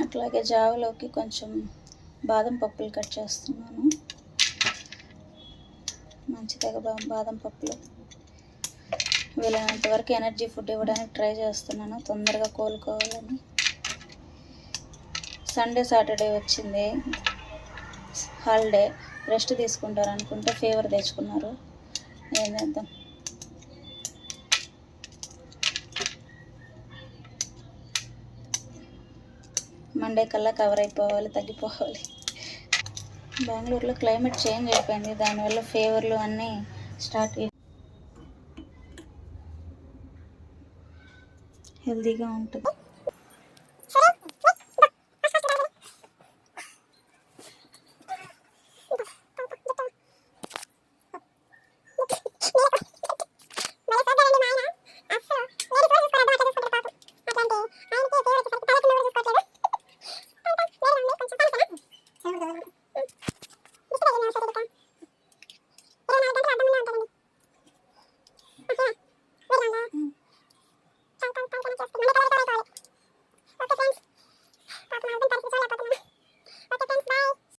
అట్లాగే జావలోకి కొంచెం బాదం పప్పులు కట్ చేస్తున్నాను. మంచిగా బాదం పప్పులు వీలైనంత వరకు ఎనర్జీ ఫుడ్ ఇవ్వడానికి ట్రై చేస్తున్నాను, తొందరగా కోలుకోవాలని. సండే సాటర్డే వచ్చింది హాలిడే, రెస్ట్ తీసుకుంటారు అనుకుంటే ఫీవర్ తెచ్చుకున్నారు. ఏం చేద్దాం. మండే కల్లా కవర్ అయిపోవాలి, తగ్గిపోవాలి. బెంగళూరులో క్లైమేట్ చేంజ్ అయిపోయింది, దానివల్ల ఫీవర్లు అన్నీ స్టార్ట్ అయ్యి హెల్తీగా ఉంటుంది.